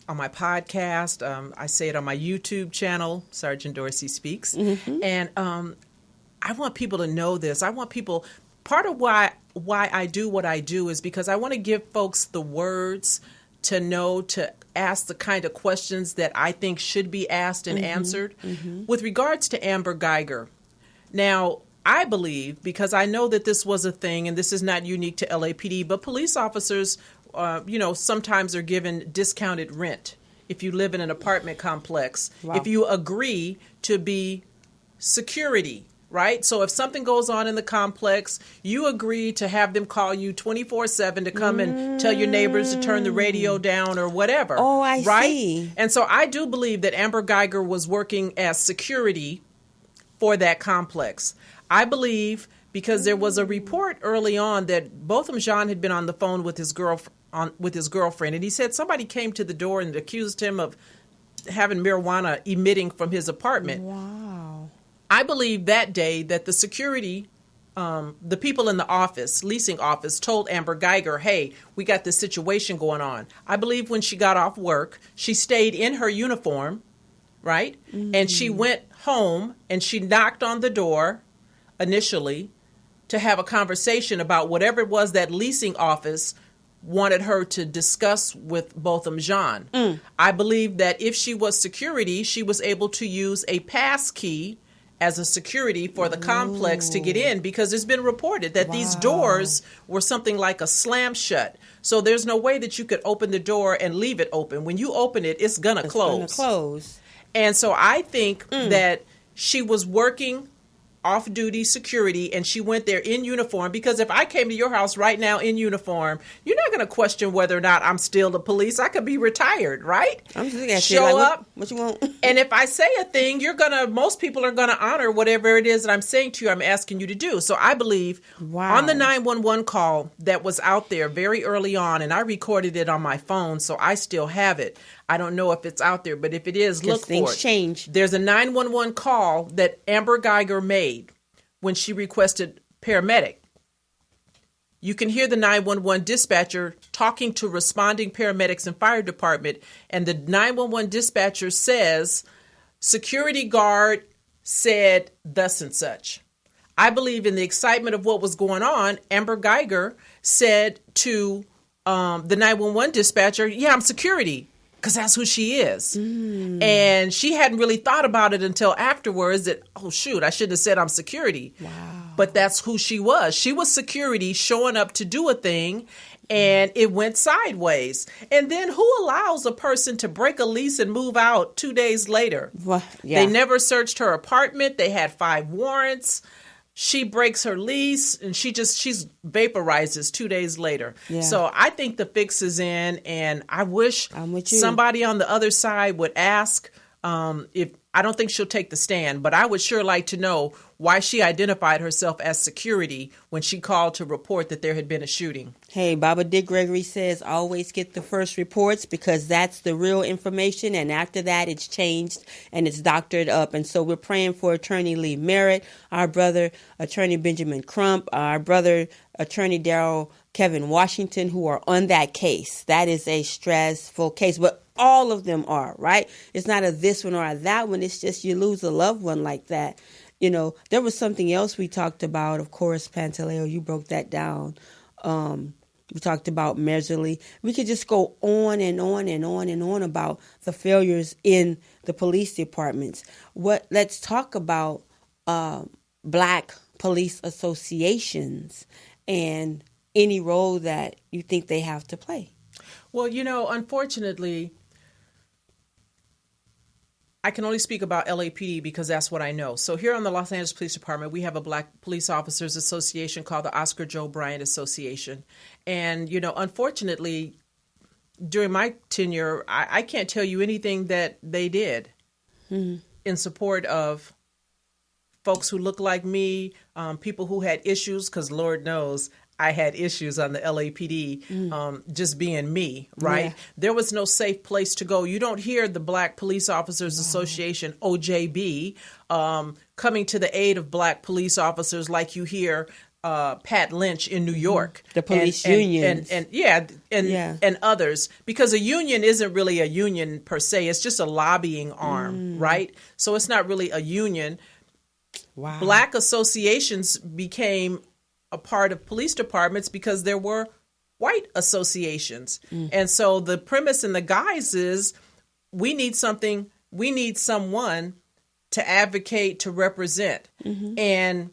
my podcast. I say it on my YouTube channel, Sergeant Dorsey Speaks. And I want people to know this. I want people, part of why I do what I do is because I want to give folks the words to know to ask the kind of questions that I think should be asked and answered. With regards to Amber Geiger, now, I believe, because I know that this was a thing, and this is not unique to LAPD, but police officers, sometimes are given discounted rent if you live in an apartment complex, if you agree to be security, right? So if something goes on in the complex, you agree to have them call you 24/7 to come and tell your neighbors to turn the radio down or whatever. Oh, I right? see. And so I do believe that Amber Geiger was working as security for that complex. I believe because there was a report early on that Botham Jean had been on the phone with his girlfriend, and he said somebody came to the door and accused him of having marijuana emitting from his apartment. Wow. I believe that day that the security, the people in the office, leasing office, told Amber Geiger, hey, we got this situation going on. I believe when she got off work, she stayed in her uniform, right? And she went home and she knocked on the door initially to have a conversation about whatever it was that leasing office wanted her to discuss with Botham Jean. I believe that if she was security, she was able to use a pass key as a security for the complex to get in, because it's been reported that these doors were something like a slam shut. So there's no way that you could open the door and leave it open. When you open it, it's going to close. And so I think that she was working off-duty security, and she went there in uniform, because if I came to your house right now in uniform, you're not going to question whether or not I'm still the police. I could be retired, right? I'm just gonna show up. What you want? And if I say a thing, most people are going to honor whatever it is that I'm saying to you, I'm asking you to do. So I believe on the 911 call that was out there very early on, and I recorded it on my phone, so I still have it. I don't know if it's out there, but if it is, look for it. Things change. There's a 911 call that Amber Geiger made when she requested paramedic. You can hear the 911 dispatcher talking to responding paramedics and fire department, and the 911 dispatcher says, security guard said thus and such. I believe in the excitement of what was going on, Amber Geiger said to the 911 dispatcher, yeah, I'm security. Because that's who she is. And she hadn't really thought about it until afterwards that, oh, shoot, I shouldn't have said I'm security. Wow. But that's who she was. She was security showing up to do a thing, and it went sideways. And then who allows a person to break a lease and move out 2 days later? Well, They never searched her apartment. They had 5 warrants. She breaks her lease, and she vaporizes 2 days later. Yeah. So I think the fix is in, and I wish somebody on the other side would ask if I don't think she'll take the stand, but I would sure like to know why she identified herself as security when she called to report that there had been a shooting. Hey, Baba Dick Gregory says always get the first reports, because that's the real information, and after that it's changed and it's doctored up. And so we're praying for Attorney Lee Merritt, our brother Attorney Benjamin Crump, our brother Attorney Darrell Kevin Washington, who are on that case. That is a stressful case, but all of them are, right? It's not a this one or a that one. It's just you lose a loved one like that. You know, there was something else we talked about. Of course, Pantaleo, you broke that down. We talked about Measurely. We could just go on and on and on and on about the failures in the police departments. Let's talk about Black police associations and any role that you think they have to play. Well, unfortunately, I can only speak about LAPD because that's what I know. So here on the Los Angeles Police Department, we have a Black Police Officers Association called the Oscar Joe Bryant Association. And, unfortunately, during my tenure, I can't tell you anything that they did in support of folks who look like me, people who had issues, because Lord knows I had issues on the LAPD, just being me, right? Yeah. There was no safe place to go. You don't hear the Black Police Officers Association, OJB, coming to the aid of Black police officers like you hear Pat Lynch in New York. The police unions. And others. Because a union isn't really a union per se. It's just a lobbying arm, right? So it's not really a union. Wow. Black associations became a part of police departments because there were white associations. And so the premise and the guise is we need someone to advocate, to represent. And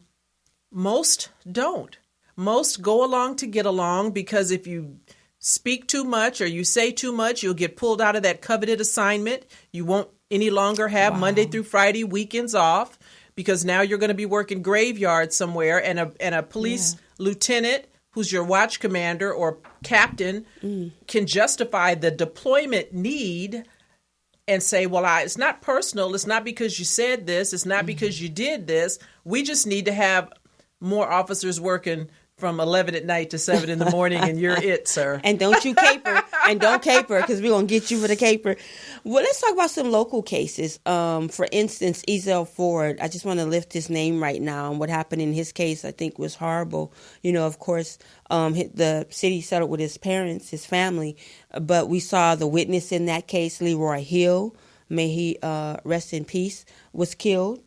most don't. Most go along to get along, because if you speak too much or you say too much, you'll get pulled out of that coveted assignment. You won't any longer have Monday through Friday weekends off, because now you're going to be working graveyard somewhere, and a police lieutenant who's your watch commander or captain can justify the deployment need and say, well, it's not personal. It's not because you said this. It's not because you did this. We just need to have more officers working from 11 at night to 7 in the morning, and you're it, sir. And don't you caper. And don't caper, because we're going to get you for the caper. Well, let's talk about some local cases. For instance, Ezell Ford, I just want to lift his name right now. And what happened in his case, I think, was horrible. You know, of course, the city settled with his parents, his family. But we saw the witness in that case, Leroy Hill, may he rest in peace, was killed.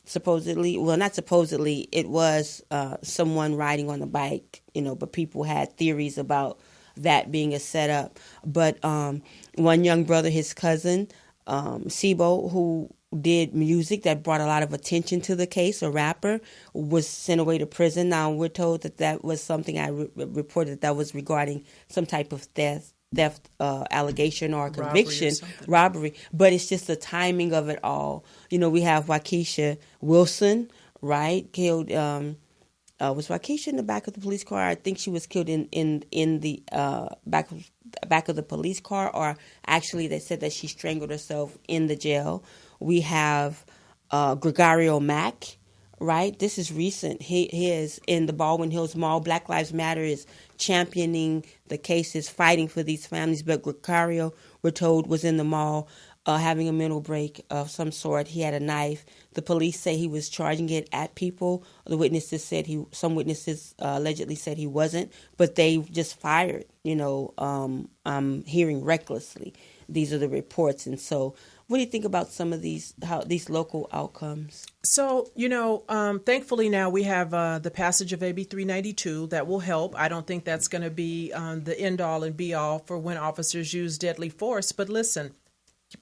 Supposedly, well, not supposedly, it was someone riding on a bike, you know, but people had theories about that being a setup. But one young brother, his cousin, Sibo, who did music that brought a lot of attention to the case, a rapper, was sent away to prison. Now, we're told that was something I reported that was regarding some type of theft allegation or conviction, robbery, but it's just the timing of it all. You know, we have Waukesha Wilson, right? Killed. Was Waukesha in the back of the police car? I think she was killed in the back of the police car, or actually they said that she strangled herself in the jail. We have Gregorio Mack. Right? This is recent. He is in the Baldwin Hills Mall. Black Lives Matter is championing the cases, fighting for these families. But Gregorio, we're told, was in the mall having a mental break of some sort. He had a knife. The police say he was charging it at people. The witnesses said some witnesses allegedly said he wasn't, but they just fired. You know, I'm hearing recklessly. These are the reports. And so what do you think about some of these local outcomes? So, you know, thankfully now we have the passage of AB 392 that will help. I don't think that's going to be the end all and be all for when officers use deadly force. But listen,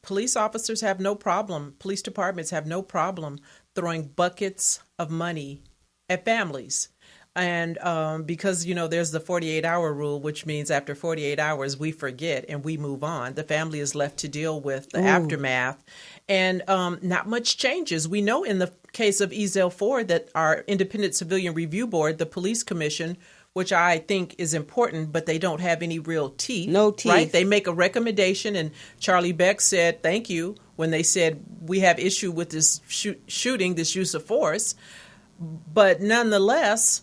police officers have no problem. Police departments have no problem throwing buckets of money at families. And because, you know, there's the 48-hour rule, which means after 48 hours, we forget and we move on. The family is left to deal with the aftermath. And not much changes. We know in the case of Ezell Ford that our Independent Civilian Review Board, the Police Commission, which I think is important, but they don't have any real teeth. No teeth. Right? They make a recommendation, and Charlie Beck said, thank you, when they said we have issue with this shooting, this use of force. But nonetheless,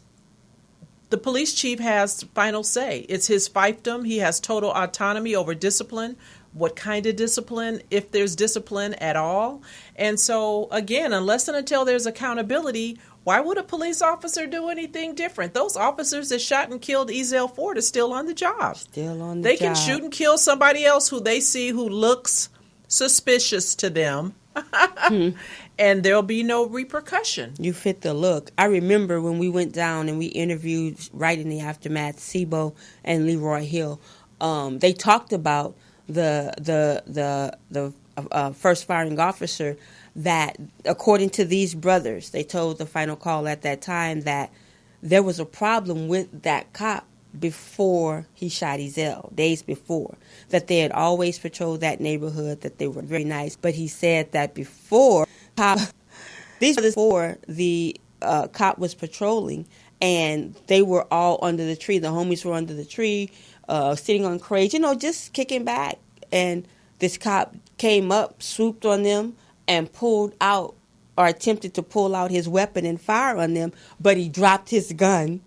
the police chief has final say. It's his fiefdom. He has total autonomy over discipline. What kind of discipline, if there's discipline at all? And so, again, unless and until there's accountability, why would a police officer do anything different? Those officers that shot and killed Ezell Ford are still on the job. Still on the job. They can shoot and kill somebody else who they see who looks suspicious to them. And there'll be no repercussion. You fit the look. I remember when we went down and we interviewed right in the aftermath Sibo and Leroy Hill. They talked about the first firing officer that, according to these brothers, they told the final call at that time that there was a problem with that cop before he shot Ezell, days before, that they had always patrolled that neighborhood, that they were very nice. But he said that before the cop was patrolling, and they were all under the tree. The homies were under the tree, sitting on crates, you know, just kicking back. And this cop came up, swooped on them, and pulled out, or attempted to pull out his weapon and fire on them, but he dropped his gun.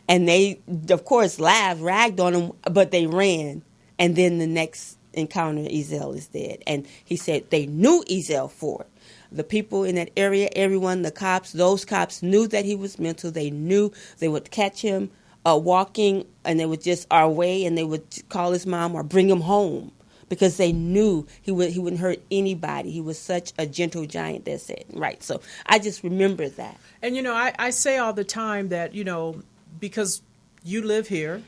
And they, of course, laughed, ragged on him, but they ran. And then the next encounter, Ezell is dead. And he said they knew Ezell Ford. The people in that area, everyone, the cops, those cops knew that he was mental. They knew they would catch him walking, and they would just our way, and they would call his mom or bring him home, because they knew he wouldn't hurt anybody. He was such a gentle giant, they said. Right. So I just remember that. And, you know, I say all the time that, you know, because you live here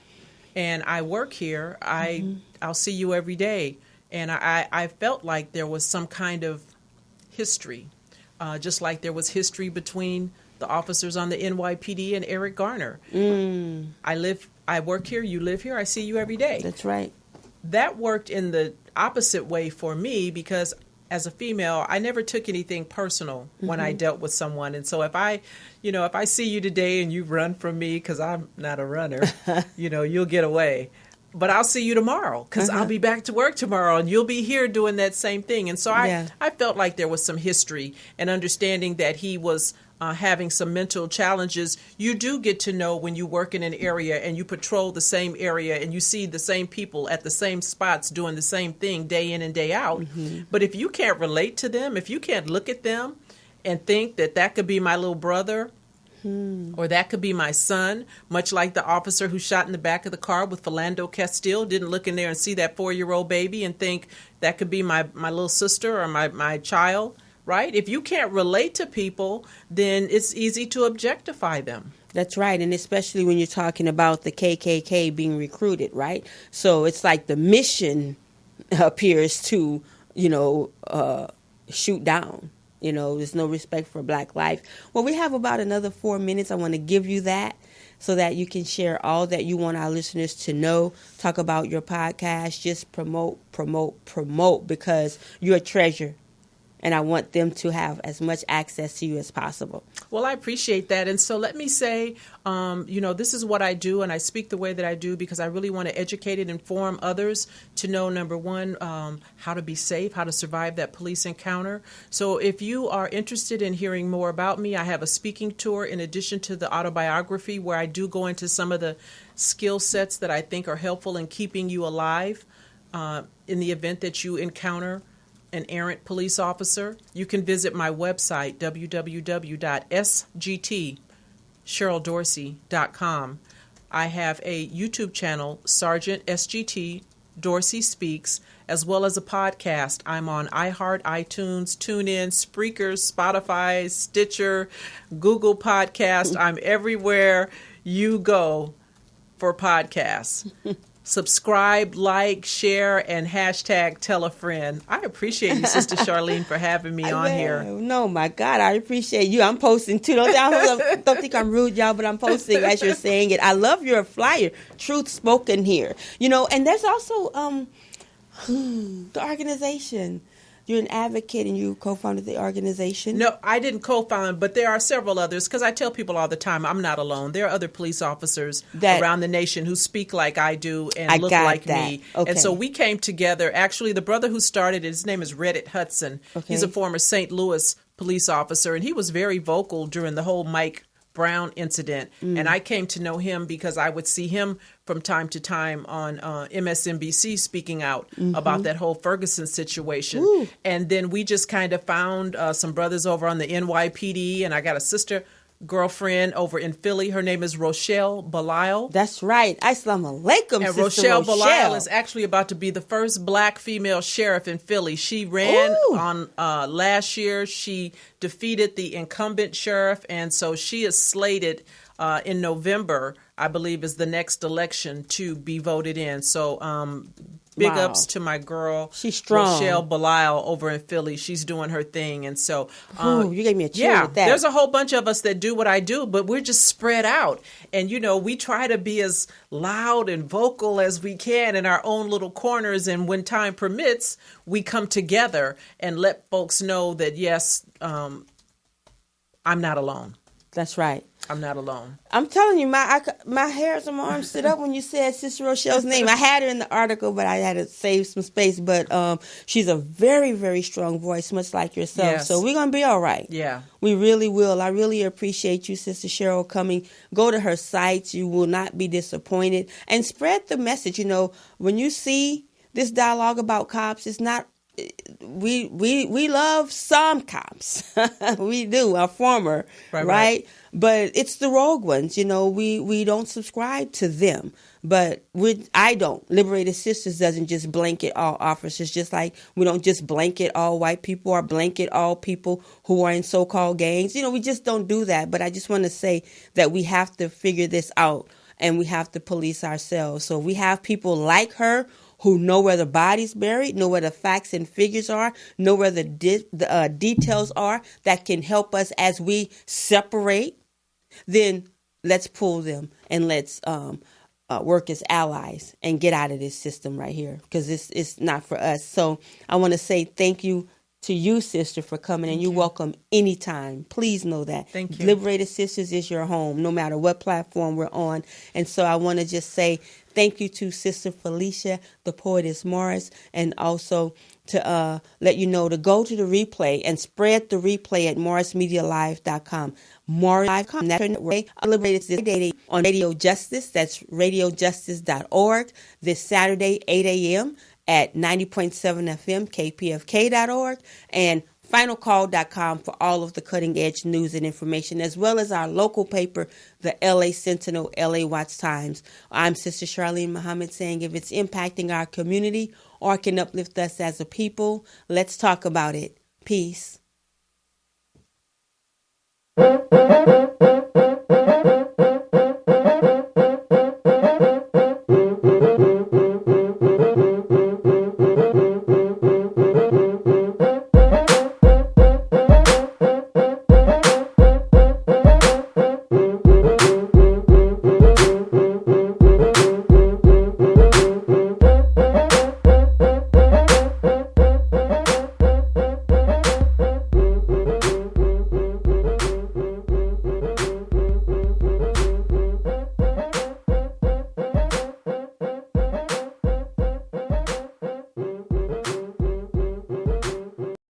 and I work here, I'll see you every day. And I felt like there was some kind of history, just like there was history between the officers on the NYPD and Eric Garner. I work here, you live here, I see you every day. That's right. That worked in the opposite way for me because as a female, I never took anything personal when I dealt with someone. And so if I see you today and you run from me because I'm not a runner, you'll get away. But I'll see you tomorrow because I'll be back to work tomorrow and you'll be here doing that same thing. And so I felt like there was some history and understanding that he was having some mental challenges. You do get to know when you work in an area and you patrol the same area and you see the same people at the same spots doing the same thing day in and day out. But if you can't relate to them, if you can't look at them and think that could be my little brother, or that could be my son, much like the officer who shot in the back of the car with Philando Castile, didn't look in there and see that 4-year-old baby and think that could be my little sister or my child, right? If you can't relate to people, then it's easy to objectify them. That's right. And especially when you're talking about the KKK being recruited, right? So it's like the mission appears to, shoot down. There's no respect for Black life. Well, we have about another 4 minutes. I want to give you that so that you can share all that you want our listeners to know. Talk about your podcast. Just promote, because you're a treasure. And I want them to have as much access to you as possible. Well, I appreciate that. And so let me say, this is what I do, and I speak the way that I do because I really want to educate and inform others to know, number one, how to be safe, how to survive that police encounter. So if you are interested in hearing more about me, I have a speaking tour in addition to the autobiography where I do go into some of the skill sets that I think are helpful in keeping you alive in the event that you encounter an errant police officer. You can visit my website, www.sgtCherylDorsey.com. I have a YouTube channel, Sergeant SGT Dorsey Speaks, as well as a podcast. I'm on iHeart, iTunes, TuneIn, Spreaker, Spotify, Stitcher, Google Podcast. I'm everywhere you go for podcasts. Subscribe, like, share, and hashtag tell a friend. I appreciate you, Sister Charlene, for having me on here. No, my God, I appreciate you. I'm posting too. Don't think I'm rude, y'all, but I'm posting as you're saying it. I love your flyer, Truth Spoken here. And there's also the organization. You're an advocate and you co-founded the organization? No, I didn't co-found, but there are several others because I tell people all the time I'm not alone. There are other police officers around the nation who speak like I do and look like me. Okay. And so we came together. Actually, the brother who started it, his name is Reddit Hudson. Okay. He's a former St. Louis police officer, and he was very vocal during the whole Mike Brown incident. And I came to know him because I would see him from time to time on MSNBC speaking out about that whole Ferguson situation. Ooh. And then we just kind of found some brothers over on the NYPD, and I got a sister girlfriend over in Philly. Her name is Rochelle Belial. That's right. Assalamu alaikum, and Rochelle Belial is actually about to be the first Black female sheriff in Philly. She ran on last year. She defeated the incumbent sheriff, and so she is slated in November, I believe, is the next election to be voted in. So big ups to my girl. She's strong. Rochelle Belial over in Philly. She's doing her thing. And so you gave me a chill with that. There's a whole bunch of us that do what I do, but we're just spread out. And, we try to be as loud and vocal as we can in our own little corners. And when time permits, we come together and let folks know that, yes, I'm not alone. That's right. I'm not alone. I'm telling you, my hairs on my arms stood up when you said Sister Rochelle's name. I had her in the article, but I had to save some space. But she's a very, very strong voice, much like yourself. Yes. So we're going to be all right. Yeah. We really will. I really appreciate you, Sister Cheryl, coming. Go to her sites. You will not be disappointed. And spread the message. When you see this dialogue about cops, it's not... We love some cops. We do, our former, right? But it's the rogue ones, we don't subscribe to them. But I don't. Liberated Sisters doesn't just blanket all officers, just like we don't just blanket all white people or blanket all people who are in so-called gangs. We just don't do that. But I just want to say that we have to figure this out and we have to police ourselves. So we have people like her who know where the body's buried, know where the facts and figures are, know where the details are that can help us as we separate. Then let's pull them and let's work as allies and get out of this system right here, because it's not for us. So I want to say thank you to you, sister, for coming, and you're welcome anytime. Please know that. Thank you. Liberated Sisters is your home, no matter what platform we're on. And so I want to just say thank you to Sister Felicia, the Poetess Morris, and also to let you know to go to the replay and spread the replay at morrismedialive.com. Morris.com, that's her network. Liberated Sisters on Radio Justice, that's radiojustice.org, this Saturday, 8 a.m., at 90.7 FM, kpfk.org, and finalcall.com for all of the cutting edge news and information, as well as our local paper, the LA Sentinel, LA Watch Times. I'm Sister Charlene Muhammad saying if it's impacting our community or can uplift us as a people, let's talk about it. Peace.